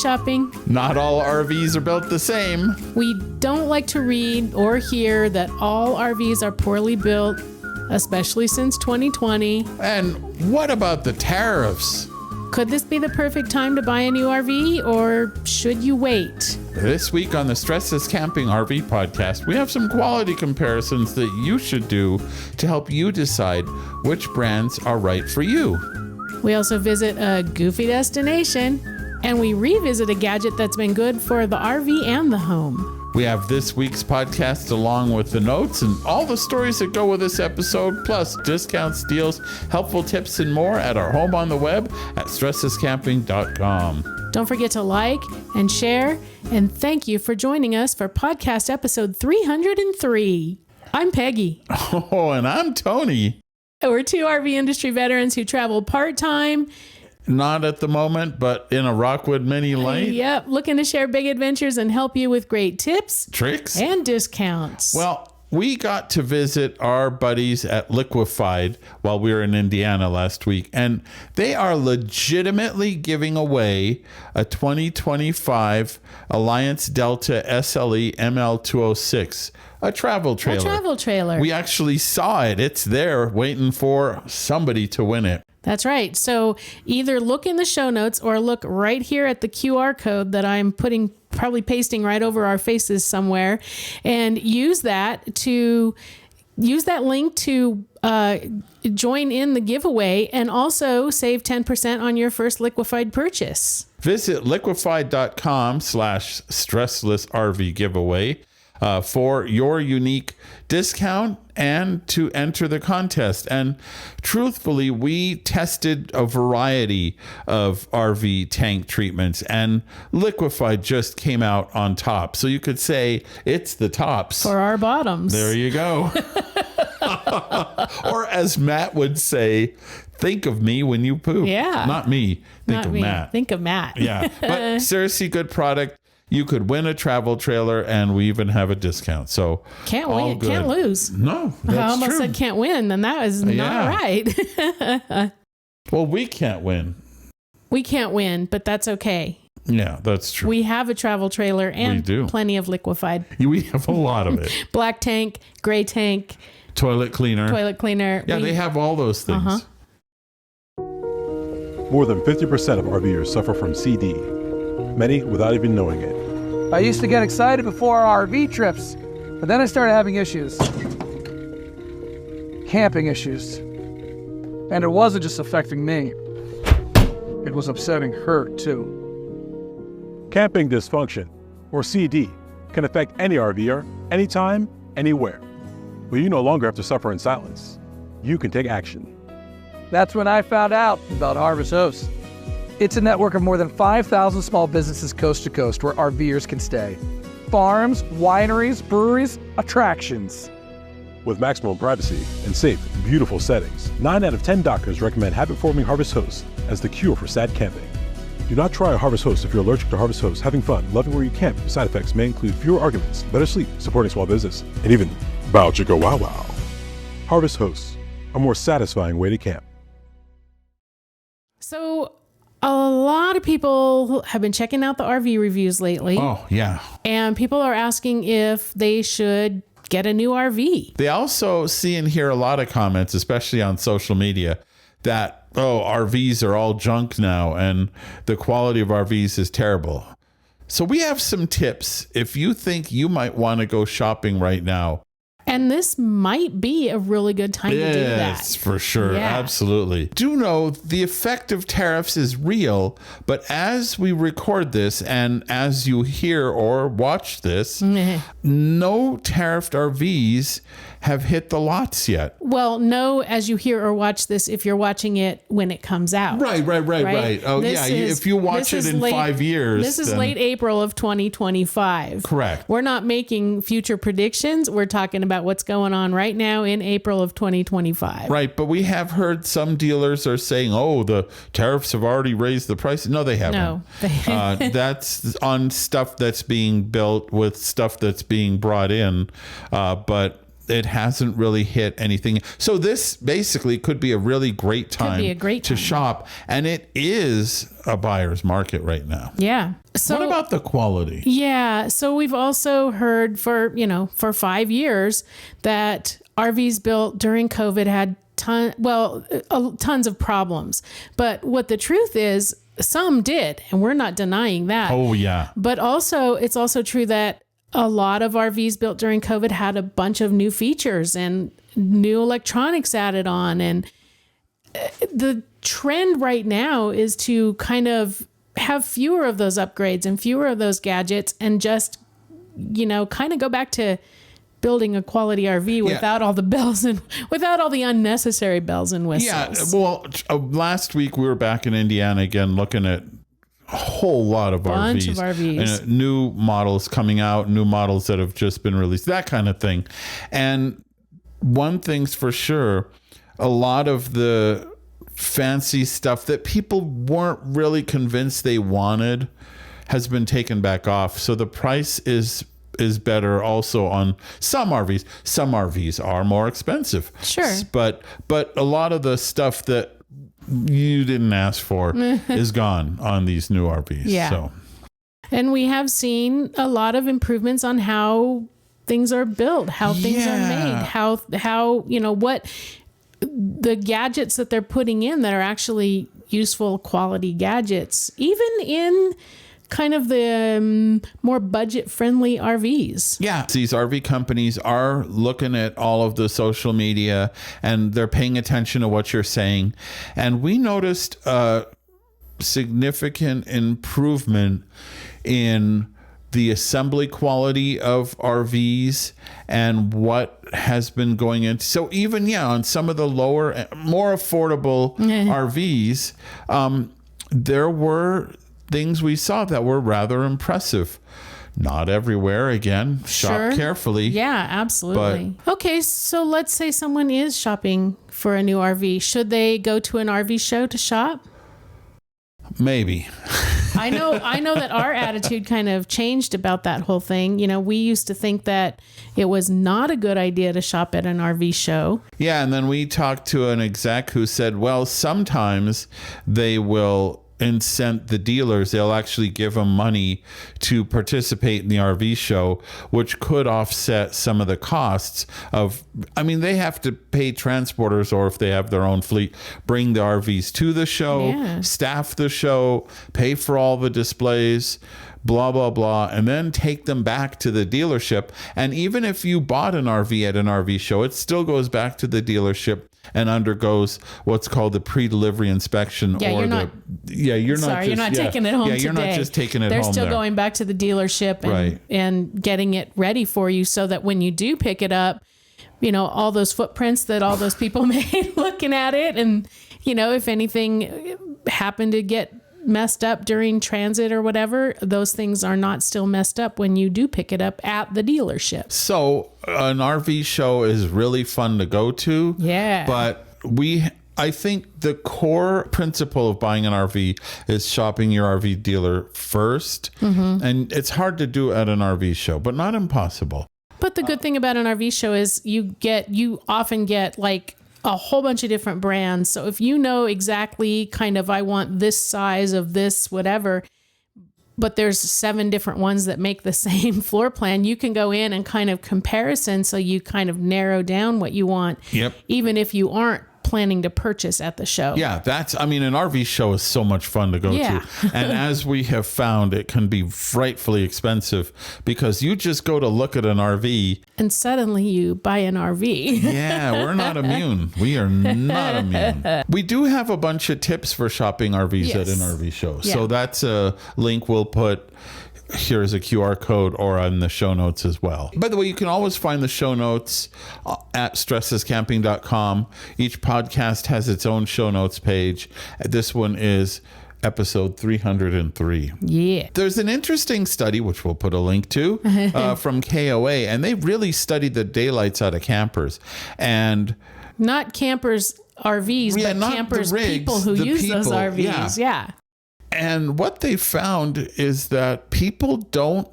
shopping. Not all RVs are built the same. We don't like to read or hear that all RVs are poorly built, especially since 2020. And what about the tariffs? Could this be the perfect time to buy a new RV, or should you wait? This week on the StressLess Camping RV podcast, we have some quality comparisons that you should do to help you decide which brands are right for you. We also visit a goofy destination, and we revisit a gadget that's been good for the RV and the home. We have this week's podcast along with the notes and all the stories that go with this episode, plus discounts, deals, helpful tips, and more at our home on the web at StressLessCamping.com. Don't forget to like and share, and thank you for joining us for podcast episode 303. I'm Peggy. Oh, and I'm Tony. We're two RV industry veterans who travel part-time. Not at the moment, but in a Rockwood Mini Light. Yep, looking to share big adventures and help you with great tips, tricks, and discounts. Well, we got to visit our buddies at Liquified while we were in Indiana last week, and they are legitimately giving away a 2025 Alliance Delta SLE ML206, a travel trailer. A travel trailer. We actually saw it. It's there waiting for somebody to win it. That's right. So either look in the show notes or look right here at the QR code that I'm probably pasting right over our faces somewhere, and use that link to join in the giveaway and also save 10% on your first Liquified purchase. Visit liquified.com/StressLessRV giveaway for your unique discount and to enter the contest. And truthfully, we tested a variety of RV tank treatments, and Liquified just came out on top. So you could say it's the tops for our bottoms. There you go. Or as Matt would say, think of me when you poop. Yeah. Not me. Think of me. Matt. Think of Matt. Yeah. But seriously, good product. You could win a travel trailer, and we even have a discount. So can't win, good. can't lose. No, that's I almost true. said can't win, and that is not right. Well, we can't win. We can't win, but that's okay. Yeah, that's true. We have a travel trailer and plenty of Liquified. We have a lot of it. Black tank, gray tank, toilet cleaner. Yeah, they have all those things. More than 50% of RVers suffer from CD, many without even knowing it. I used to get excited before our RV trips, but then I started having issues. Camping issues. And it wasn't just affecting me. It was upsetting her, too. Camping dysfunction, or CD, can affect any RVer, anytime, anywhere. But you no longer have to suffer in silence. You can take action. That's when I found out about Harvest Host. It's a network of more than 5,000 small businesses coast to coast where RVers can stay. Farms, wineries, breweries, attractions. With maximum privacy and safe, beautiful settings, 9 out of 10 doctors recommend habit-forming Harvest Host as the cure for sad camping. Do not try a Harvest Host if you're allergic to Harvest Host. Having fun, loving where you camp. Side effects may include fewer arguments, better sleep, supporting small business, and even bow chicka wow wow. Harvest Host, a more satisfying way to camp. So a lot of people have been checking out the RV reviews lately. Oh, yeah. And people are asking if they should get a new RV. They also see and hear a lot of comments, especially on social media, that, RVs are all junk now and the quality of RVs is terrible. So we have some tips if you think you might want to go shopping right now. And this might be a really good time to do that. Yes, for sure. Yeah. Absolutely. Do know the effect of tariffs is real, but as we record this and as you hear or watch this, no tariffed RVs have hit the lots yet. Well, no, as you hear or watch this, if you're watching it when it comes out. Right. Oh, This yeah. is- If you watch this it is in late- 5 years. This is then- late April of 2025. Correct. We're not making future predictions. We're talking about what's going on right now in April of 2025. Right. But we have heard some dealers are saying, the tariffs have already raised the price. No, they haven't. No. That's on stuff that's being built with stuff that's being brought in. But it hasn't really hit anything. So this basically could be a really great time to shop. And it is a buyer's market right now. Yeah. So what about the quality? Yeah. So we've also heard for 5 years that RVs built during COVID had tons of problems. But what the truth is, some did, and we're not denying that. Oh, yeah. But also, it's also true that a lot of RVs built during COVID had a bunch of new features and new electronics added on. And the trend right now is to kind of have fewer of those upgrades and fewer of those gadgets and just, kind of go back to building a quality RV without all the bells and without all the unnecessary bells and whistles. Yeah. Well, last week we were back in Indiana again, looking at a whole lot of bunch RVs. Of RVs. And new models coming out, new models that have just been released, that kind of thing. And one thing's for sure, a lot of the fancy stuff that people weren't really convinced they wanted has been taken back off. So the price is better also on some RVs. Some RVs are more expensive. Sure. But a lot of the stuff that you didn't ask for is gone on these new RVs. Yeah. So. And we have seen a lot of improvements on how things are built, how things are made, how what the gadgets that they're putting in that are actually useful quality gadgets, even in kind of the more budget-friendly RVs. Yeah. These RV companies are looking at all of the social media and they're paying attention to what you're saying. And we noticed a significant improvement in the assembly quality of RVs and what has been going into. So even, on some of the lower, more affordable RVs, there were things we saw that were rather impressive. Not everywhere. Again, shop carefully. Yeah, absolutely. Okay, so let's say someone is shopping for a new RV. Should they go to an RV show to shop? Maybe. I know that our attitude kind of changed about that whole thing. We used to think that it was not a good idea to shop at an RV show. Yeah, and then we talked to an exec who said, well, sometimes they will incent the dealers. They'll actually give them money to participate in the RV show, which could offset some of the costs of, they have to pay transporters, or if they have their own fleet, bring the RVs to the show, staff the show, pay for all the displays, blah, blah, blah, and then take them back to the dealership. And even if you bought an RV at an RV show, it still goes back to the dealership and undergoes what's called the pre-delivery inspection. You're not taking it home today. You're not just taking it They're home. They're still going back to the dealership and getting it ready for you so that when you do pick it up, all those footprints that all those people made looking at it, and, if anything happened to get messed up during transit or whatever, those things are not still messed up when you do pick it up at the dealership. So an RV show is really fun to go to. Yeah. But I think the core principle of buying an RV is shopping your RV dealer first. Mm-hmm. And it's hard to do at an RV show, but not impossible. But the good thing about an RV show is you often get like a whole bunch of different brands. So if you know exactly kind of, I want this size of this, whatever, but there's 7 different ones that make the same floor plan, you can go in and kind of comparison. So you kind of narrow down what you want, even if you aren't planning to purchase at the show. Yeah, an RV show is so much fun to go to. And as we have found, it can be frightfully expensive because you just go to look at an RV and suddenly you buy an RV. Yeah, we're not immune. We are not immune. We do have a bunch of tips for shopping RVs at an RV show. Yeah. So that's a link we'll put. Here's a QR code or on the show notes as well. By the way, you can always find the show notes at StressLessCamping.com. Each podcast has its own show notes page. This one is episode 303. Yeah. There's an interesting study, which we'll put a link to, from KOA, and they really studied the daylights out of campers. And not campers RVs, but campers people who use those RVs. Yeah. And what they found is that people don't,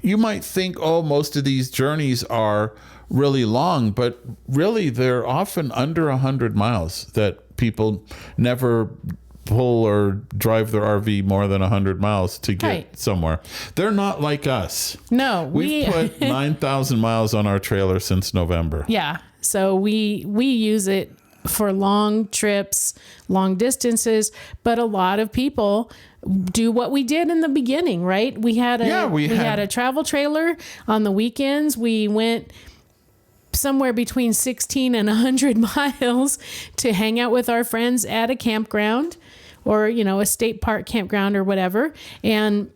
you might think, oh, most of these journeys are really long, but really they're often under 100 miles that people never pull or drive their RV more than 100 miles to get somewhere. They're not like us. No, We've put 9,000 miles on our trailer since November. Yeah. So we use it for long trips, long distances, but a lot of people do what we did in the beginning, right? We had a travel trailer on the weekends. We went somewhere between 16 and 100 miles to hang out with our friends at a campground or, a state park campground or whatever. And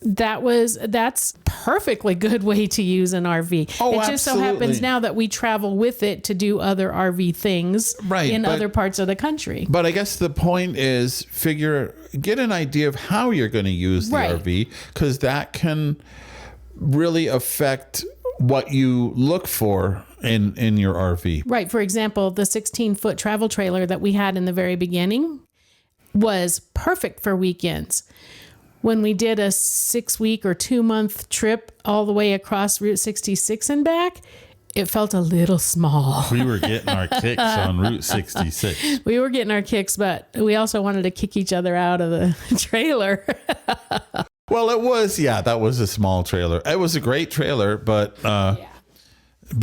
that's perfectly good way to use an RV. Oh, it just so happens now that we travel with it to do other RV things in other parts of the country. But I guess the point is get an idea of how you're going to use the RV, because that can really affect what you look for in your RV. Right. For example, the 16-foot travel trailer that we had in the very beginning was perfect for weekends. When we did a 6-week or 2-month trip all the way across Route 66 and back, it felt a little small. We were getting our kicks on Route 66. We were getting our kicks, but we also wanted to kick each other out of the trailer. Well, that was a small trailer. It was a great trailer, but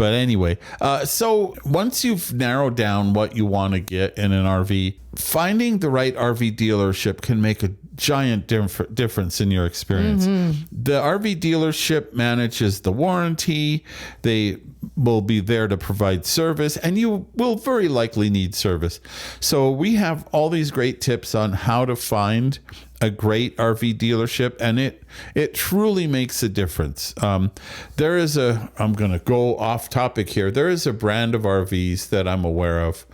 anyway, so once you've narrowed down what you want to get in an RV, finding the right RV dealership can make a giant difference in your experience. The RV dealership manages the warranty. They will be there to provide service, and you will very likely need service. So we have all these great tips on how to find a great RV dealership, and it truly makes a difference. I'm going to go off topic here. There is a brand of RVs that I'm aware of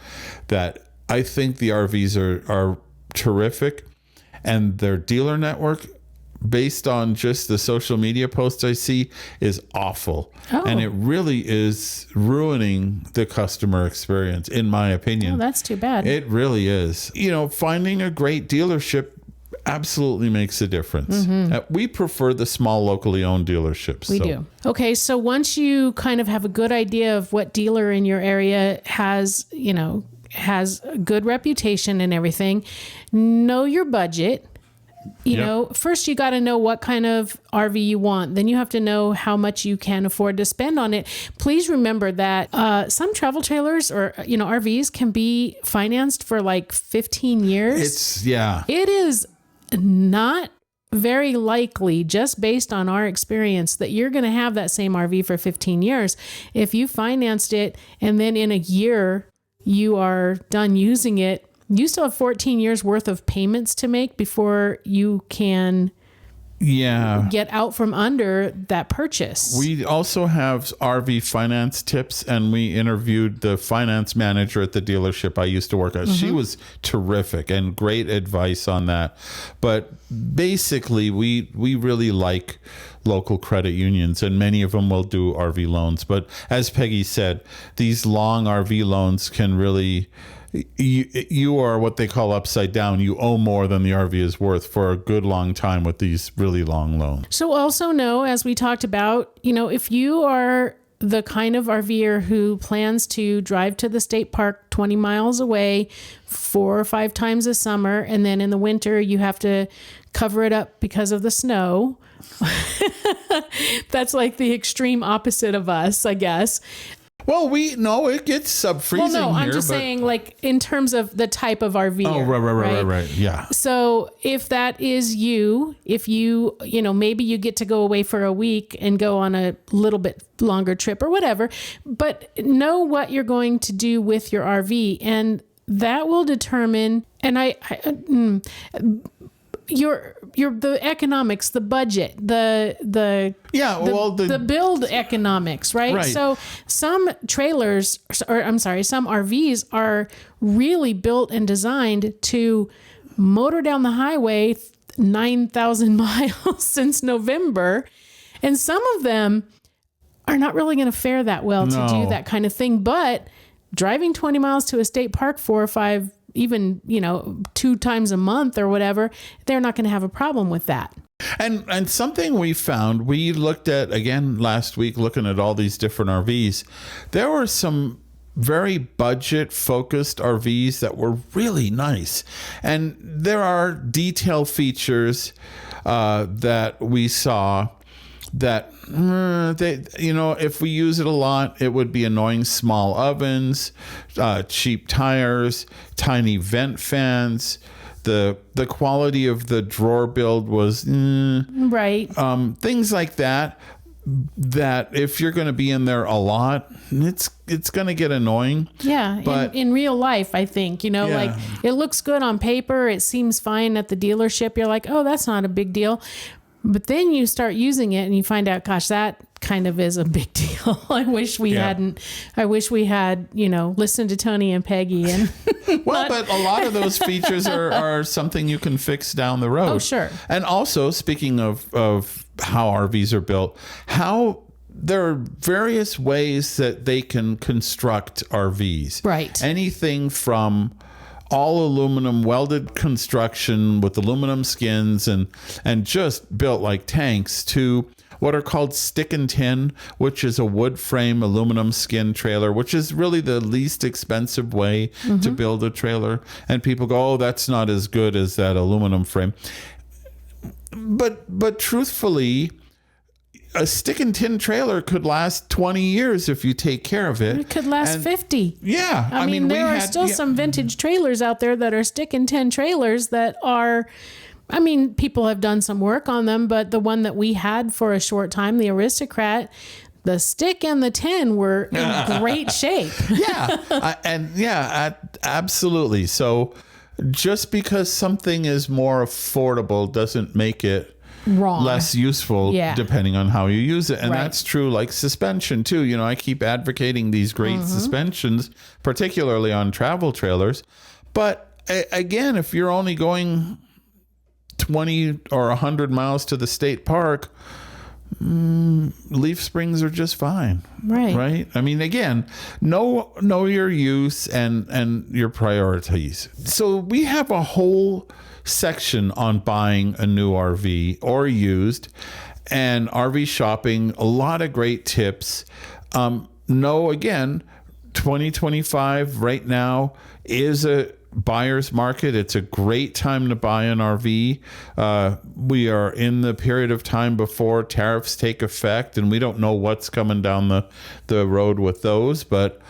that I think the RVs are terrific, and their dealer network, based on just the social media posts I see, is awful. And it really is ruining the customer experience, in my opinion. Oh, that's too bad. It really is. Finding a great dealership absolutely makes a difference. We prefer the small locally owned dealerships. We do. Okay, so once you kind of have a good idea of what dealer in your area has a good reputation and everything, know your budget. First you got to know what kind of RV you want. Then you have to know how much you can afford to spend on it. Please remember that some trailers or RVs can be financed for like 15 years. It is not very likely, just based on our experience, that you're going to have that same RV for 15 years. If you financed it and then in a year you are done using it, you still have 14 years worth of payments to make before you can get out from under that purchase. We also have RV finance tips, and we interviewed the finance manager at the dealership I used to work at. She was terrific and great advice on that. But basically, we really like local credit unions, and many of them will do RV loans. But as Peggy said, these long RV loans can really... You are what they call upside down. You owe more than the RV is worth for a good long time with these really long loans. So also know, as we talked about, if you are the kind of RVer who plans to drive to the state park 20 miles away 4 or 5 times a summer, and then in the winter you have to cover it up because of the snow. That's like the extreme opposite of us, I guess. Well, it gets sub-freezing here. I'm just saying, like, in terms of the type of RV. Oh, right. Yeah. So if that is you, if you maybe you get to go away for a week and go on a little bit longer trip or whatever, but know what you're going to do with your RV, and that will determine, the economics, the budget, the build economics, right? So some RVs are really built and designed to motor down the highway 9,000 miles since November. And some of them are not really going to fare that well to do that kind of thing. But driving 20 miles to a state park 4 or 5, even 2 times a month or whatever, they're not going to have a problem with that. And something we found, we looked at again last week, looking at all these different RVs. There were some very budget focused RVs that were really nice. And there are detail features that we saw that they, if we use it a lot, it would be annoying. Small ovens, cheap tires, tiny vent fans. The quality of the drawer build was right. Things like that if you're going to be in there a lot, it's going to get annoying. Yeah, but in real life, I think, like it looks good on paper, it seems fine at the dealership. You're like, oh, that's not a big deal. But then you start using it and you find out, gosh, that kind of is a big deal. I wish we had, listened to Tony and Peggy. And well, but a lot of those features are something you can fix down the road. Oh, sure. And also, speaking of how RVs are built, there are various ways that they can construct RVs. Right. Anything from all aluminum welded construction with aluminum skins and just built like tanks to what are called stick and tin, which is a wood frame aluminum skin trailer, which is really the least expensive way to build a trailer. And people go, oh, that's not as good as that aluminum frame. But truthfully, a stick and tin trailer could last 20 years if you take care of it. It could last 50. Yeah. I mean, there are still some vintage trailers out there that are stick and tin trailers that are, I mean, people have done some work on them, but the one that we had for a short time, the Aristocrat, the stick and the tin were in great shape. Absolutely. So just because something is more affordable doesn't make it wrong, less useful, depending on how you use it. And that's true like suspension too. I keep advocating these great suspensions, particularly on travel trailers. But again, if you're only going 20 or 100 miles to the state park, leaf springs are just fine. Right. I mean, again, know your use and your priorities. So we have a whole section on buying a new RV or used and RV shopping. A lot of great tips. Again, 2025 right now is a buyer's market. It's a great time to buy an RV. We are in the period of time before tariffs take effect, and we don't know what's coming down the road with those, but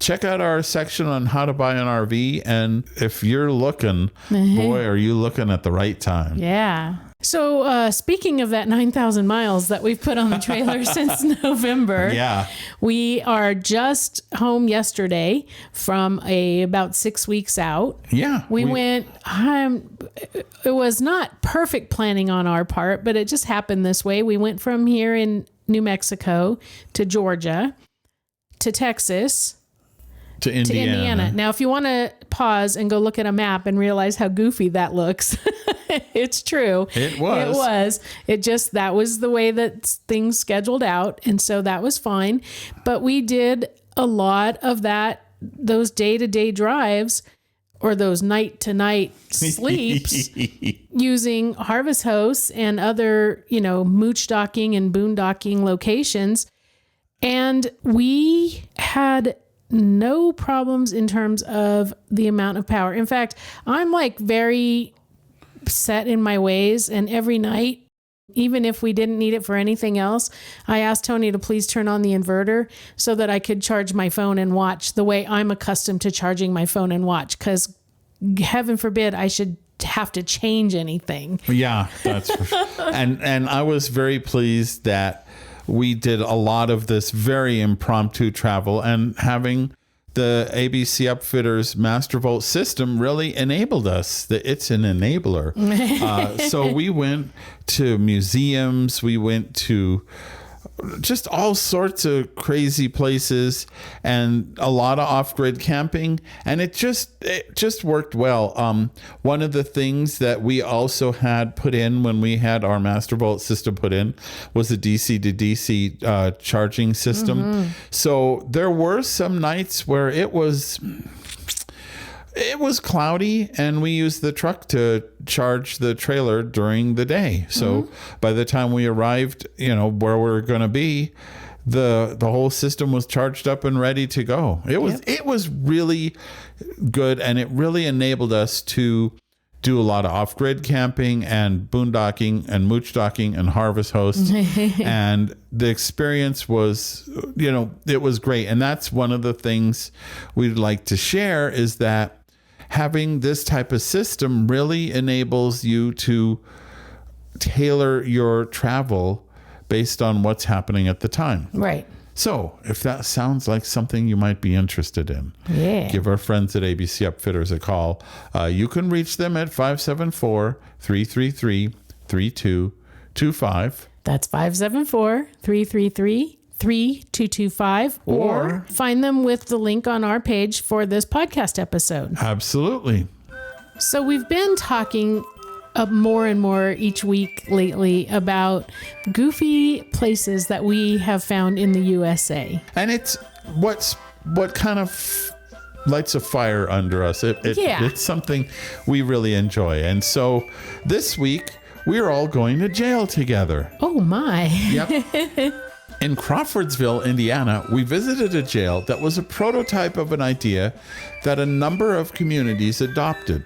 check out our section on how to buy an RV. And if you're looking, boy, are you looking at the right time. Yeah. So speaking of that 9,000 miles that we've put on the trailer since November, we are just home yesterday from about 6 weeks out. Yeah. We went, it was not perfect planning on our part, but it just happened this way. We went from here in New Mexico to Georgia to Texas to Indiana. Now, if you want to pause and go look at a map and realize how goofy that looks, it's true. It was. That was the way that things scheduled out. And so that was fine. But we did a lot of those day-to-day drives or those night-to-night sleeps using harvest hosts and other, mooch docking and boondocking locations. And we had no problems in terms of the amount of power. In fact, I'm like very set in my ways, and every night, even if we didn't need it for anything else, I asked Tony to please turn on the inverter so that I could charge my phone and watch the way I'm accustomed to charging my phone and watch, because heaven forbid I should have to change anything. Yeah, that's for sure. And I was very pleased that we did a lot of this very impromptu travel, and having the ABC Upfitters Master Volt system really enabled us. It's an enabler. So we went to museums. We went to just all sorts of crazy places and a lot of off-grid camping, and it just worked well. One of the things that we also had put in when we had our Master Volt system put in was a DC to DC charging system. So there were some nights where it was It was cloudy, and we used the truck to charge the trailer during the day. So by the time we arrived, where we were going to be, the whole system was charged up and ready to go. It was really good, and it really enabled us to do a lot of off-grid camping and boondocking and mooch docking and harvest host. And the experience was, it was great. And that's one of the things we'd like to share, is that having this type of system really enables you to tailor your travel based on what's happening at the time. Right. So if that sounds like something you might be interested in, give our friends at ABC Upfitters a call. You can reach them at 574-333-3225. That's 574-333-3225. Or find them with the link on our page for this podcast episode. Absolutely. So we've been talking more and more each week lately about goofy places that we have found in the USA. And it's what kind of lights a fire under us. It's something we really enjoy. And so this week, we're all going to jail together. Oh, my. Yep. In Crawfordsville, Indiana, we visited a jail that was a prototype of an idea that a number of communities adopted.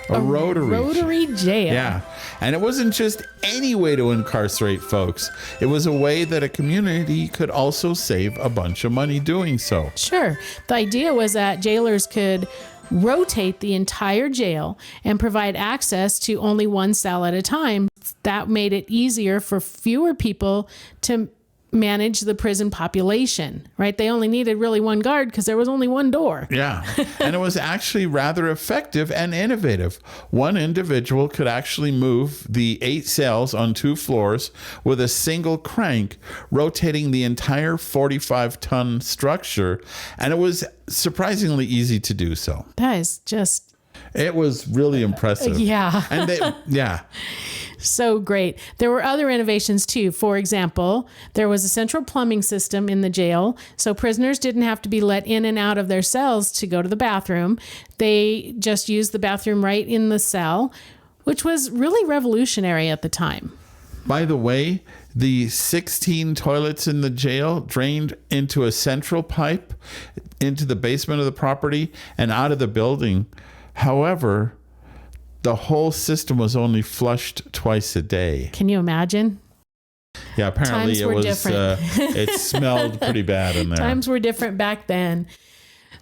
A rotary jail. Yeah. And it wasn't just any way to incarcerate folks. It was a way that a community could also save a bunch of money doing so. Sure. The idea was that jailers could rotate the entire jail and provide access to only one cell at a time. That made it easier for fewer people to manage the prison population, right? They only needed really one guard because there was only one door. Yeah. And it was actually rather effective and innovative. One individual could actually move the 8 cells on 2 floors with a single crank, rotating the entire 45-ton structure. And it was surprisingly easy to do so. That is just... It was really impressive. Yeah. And So great. There were other innovations too. For example, there was a central plumbing system in the jail, so prisoners didn't have to be let in and out of their cells to go to the bathroom. They just used the bathroom right in the cell, which was really revolutionary at the time. By the way, the 16 toilets in the jail drained into a central pipe into the basement of the property and out of the building. However, the whole system was only flushed twice a day. Can you imagine? Yeah, apparently Times were different. It smelled pretty bad in there. Times were different back then.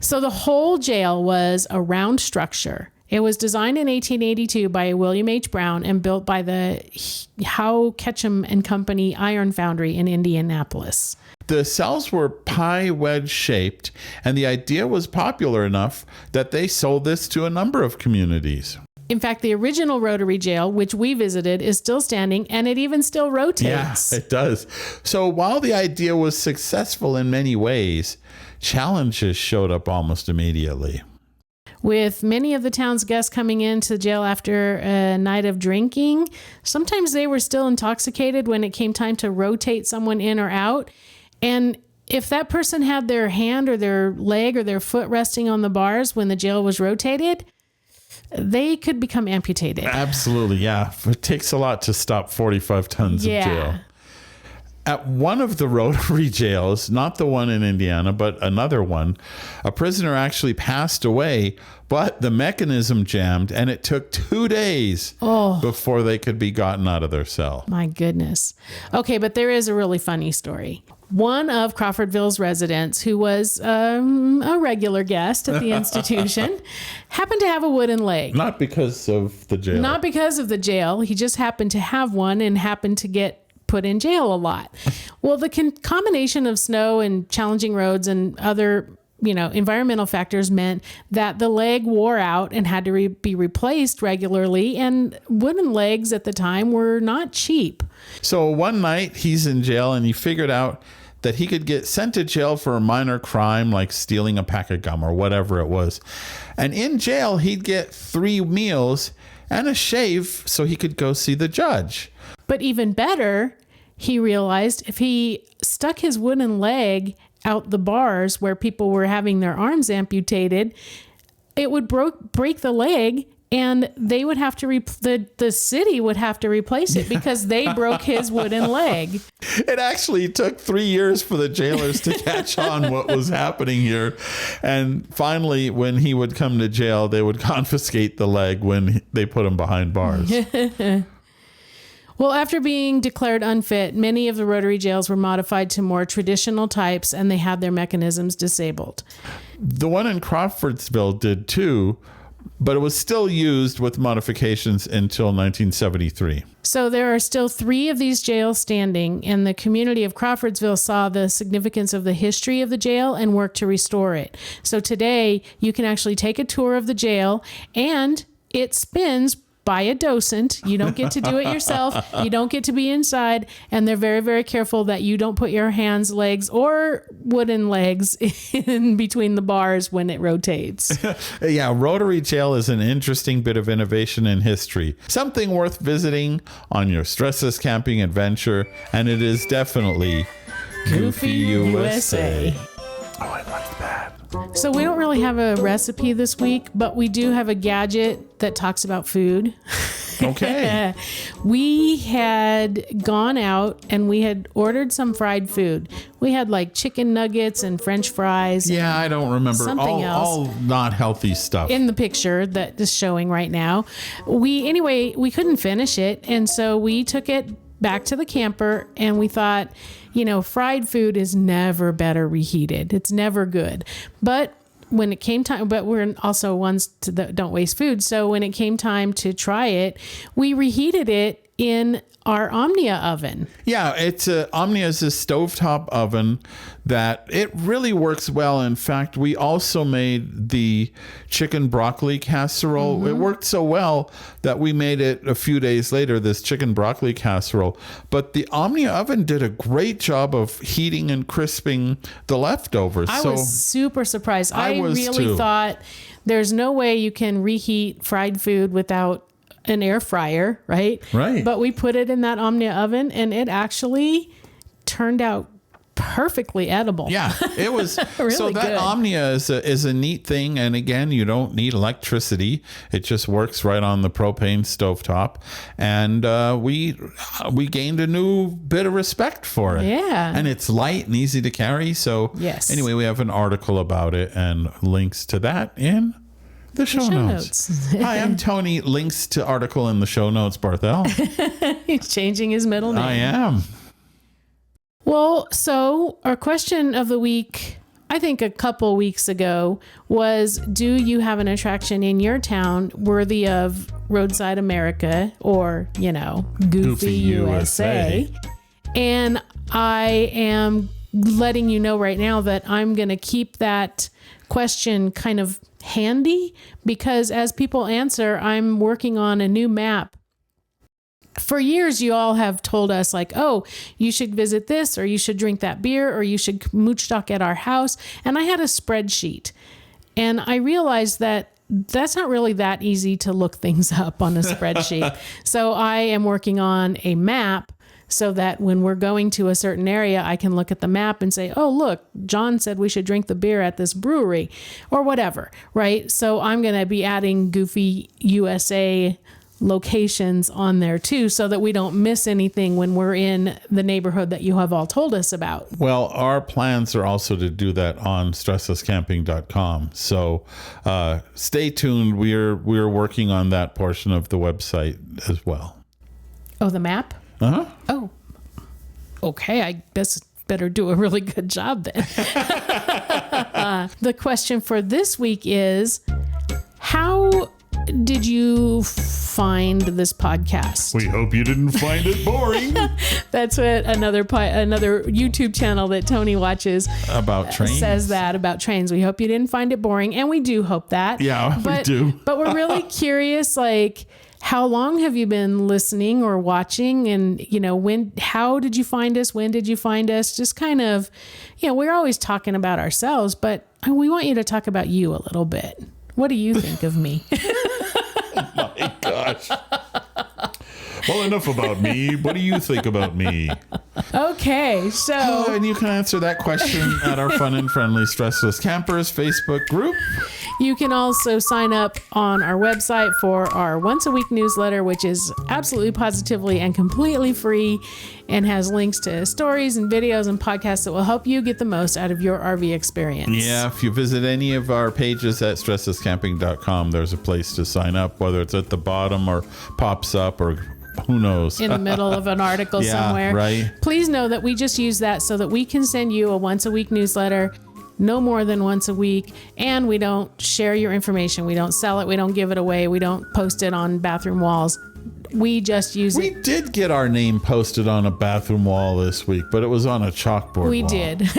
So the whole jail was a round structure. It was designed in 1882 by William H. Brown and built by the Howe Ketchum and Company Iron Foundry in Indianapolis. The cells were pie wedge shaped, and the idea was popular enough that they sold this to a number of communities. In fact, the original rotary jail, which we visited, is still standing, and it even still rotates. Yeah, it does. So while the idea was successful in many ways, challenges showed up almost immediately. With many of the town's guests coming into the jail after a night of drinking, sometimes they were still intoxicated when it came time to rotate someone in or out. And if that person had their hand or their leg or their foot resting on the bars when the jail was rotated, they could become amputated. Absolutely, yeah. It takes a lot to stop 45 tons of jail. At one of the rotary jails, not the one in Indiana, but another one, a prisoner actually passed away, but the mechanism jammed, and it took 2 days before they could be gotten out of their cell. My goodness. Okay, but there is a really funny story. One of Crawfordville's residents, who was a regular guest at the institution, happened to have a wooden leg. Not because of the jail. Not because of the jail. He just happened to have one and happened to get put in jail a lot. Well, the combination of snow and challenging roads and other, environmental factors meant that the leg wore out and had to be replaced regularly. And wooden legs at the time were not cheap. So one night he's in jail and he figured out that he could get sent to jail for a minor crime like stealing a pack of gum or whatever it was. And in jail, he'd get 3 meals and a shave so he could go see the judge. But even better, he realized if he stuck his wooden leg out the bars where people were having their arms amputated, it would break the leg, and they would have to the city would have to replace it because they broke his wooden leg. It actually took 3 years for the jailers to catch on what was happening here. And finally, when he would come to jail, they would confiscate the leg when they put him behind bars. Well, after being declared unfit, many of the rotary jails were modified to more traditional types, and they had their mechanisms disabled. The one in Crawfordsville did too, but it was still used with modifications until 1973. So there are still 3 of these jails standing, and the community of Crawfordsville saw the significance of the history of the jail and worked to restore it. So today, you can actually take a tour of the jail, and it spins by a docent. You don't get to do it yourself. You don't get to be inside. And they're very, very careful that you don't put your hands, legs, or wooden legs in between the bars when it rotates. Yeah, Rotary Jail is an interesting bit of innovation in history. Something worth visiting on your StressLess camping adventure. And it is definitely Goofy USA. Oh, I like that. So we don't really have a recipe this week, but we do have a gadget that talks about food. Okay. We had gone out and we had ordered some fried food. We had like chicken nuggets and French fries. Yeah, I don't remember. Something else. All not healthy stuff. In the picture that is showing right now. We couldn't finish it. And so we took it back to the camper and we thought, fried food is never better reheated. It's never good. But when it came time, but we're also ones that don't waste food. So when it came time to try it, we reheated it in our Omnia oven. Yeah, Omnia is a stovetop oven that it really works well. In fact, we also made the chicken broccoli casserole. It worked so well that we made it a few days later, this chicken broccoli casserole. But the Omnia oven did a great job of heating and crisping the leftovers. I was super surprised. I really thought there's no way you can reheat fried food without an air fryer, right? Right. But we put it in that Omnia oven and it actually turned out perfectly edible. Yeah, it was really so that good. Omnia is a neat thing, and again, you don't need electricity. It just works right on the propane stovetop, and we gained a new bit of respect for it. Yeah, and it's light and easy to carry. So yes. Anyway, we have an article about it and links to that in the show notes. Hi, I'm Tony. Links to article in the show notes, Barthel. He's changing his middle name. I am. Well, so our question of the week, I think a couple weeks ago, was, do you have an attraction in your town worthy of Roadside America or, Goofy USA? And I am letting you know right now that I'm going to keep that question kind of handy because as people answer, I'm working on a new map. For years, you all have told us like, oh, you should visit this or you should drink that beer or you should mooch stock at our house. And I had a spreadsheet and I realized that that's not really that easy to look things up on a spreadsheet. So I am working on a map so that when we're going to a certain area, I can look at the map and say, oh, look, John said we should drink the beer at this brewery or whatever, right? So I'm going to be adding Goofy USA locations on there too, so that we don't miss anything when we're in the neighborhood that you have all told us about. Well, our plans are also to do that on StressLessCamping.com. So stay tuned. We're working on that portion of the website as well. Oh, the map? Uh-huh. Oh, okay. I guess better do a really good job then. The question for this week is, how did you find this podcast? We hope you didn't find it boring. That's what another YouTube channel that Tony watches about trains says that about trains. We hope you didn't find it boring, and we do hope that. Yeah, we do. But we're really curious, like, how long have you been listening or watching? And, how did you find us? When did you find us? Just kind of, we're always talking about ourselves, but we want you to talk about you a little bit. What do you think of me? Oh my gosh. Well, enough about me. What do you think about me? Okay, so And you can answer that question at our fun and friendly Stressless Campers Facebook group. you can also sign up on our website for our once a week newsletter, which is absolutely positively and completely free and has links to stories and videos and podcasts that will help you get the most out of your RV experience. Yeah, if you visit any of our pages at stresslesscamping.com, there's a place to sign up, whether it's at the bottom or pops up or who knows. In the middle of an article Yeah, somewhere. right. Please know that we just use that so that we can send you a once a week newsletter, no more than once a week, and we don't share your information. We don't sell it. We don't give it away. We don't post it on bathroom walls. We just use We it. did get our name posted on a bathroom wall this week, but it was on a chalkboard We wall. did.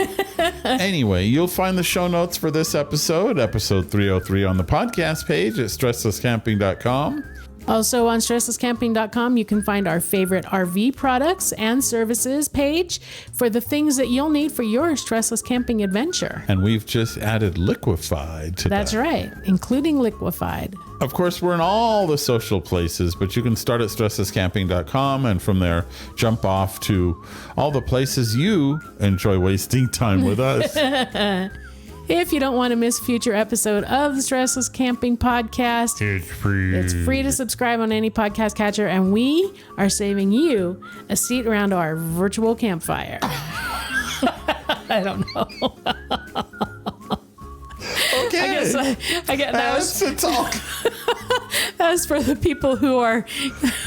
Anyway, you'll find the show notes for this episode 303, on the podcast page at stresslesscamping.com. Also on StressLessCamping.com, you can find our favorite RV products and services page for the things that you'll need for your stressless camping adventure. And we've just added Liquified to That's that. right, including Liquified. Of course, we're in all the social places, but you can start at stresslesscamping.com and from there jump off to all the places you enjoy wasting time with us. If you don't want to miss a future episode of the Stressless Camping Podcast, It's free. it's free to subscribe on any podcast catcher, and we are saving you a seat around our virtual campfire. I don't know. Okay. I get that was It's all. That's for the people who are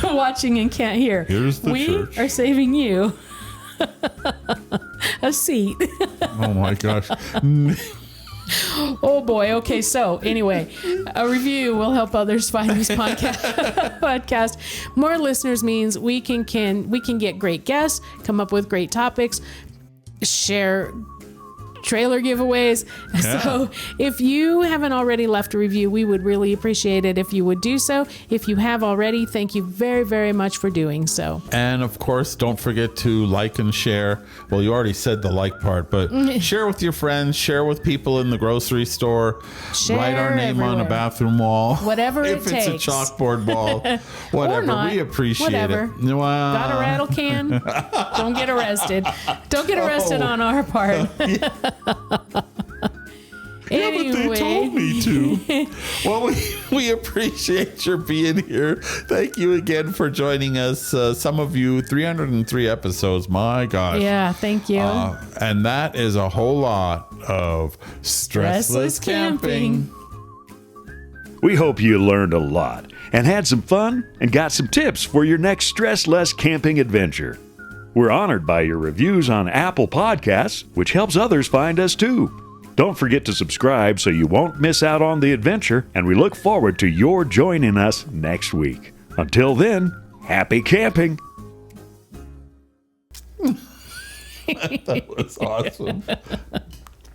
watching and can't hear. Here's the we church. are saving you a seat. Oh my gosh. Oh boy. Okay. So anyway, a review will help others find this podcast. More listeners means we can get great guests, come up with great topics, share trailer giveaways. Yeah. So if you haven't already left a review, we would really appreciate it if you would do so. If you have already, thank you very, very much for doing so. And of course, don't forget to like and share. Well, you already said the like part, but share with your friends, share with people in the grocery store, Share write our name on a everywhere. bathroom wall. Whatever if it it's takes. a chalkboard wall, whatever. not. We appreciate Whatever. it. Well, Got a rattle can? Don't get arrested. Don't get arrested Oh. on our part. Yeah, but they told me to. Well, we appreciate your being here. Thank you again for joining us. Some of you, 303 episodes. My gosh. Yeah, thank you. And that is a whole lot of stressless camping. We hope you learned a lot and had some fun and got some tips for your next stressless camping adventure. We're honored by your reviews on Apple Podcasts, which helps others find us too. Don't forget to subscribe so you won't miss out on the adventure, and we look forward to your joining us next week. Until then, happy camping! That was awesome.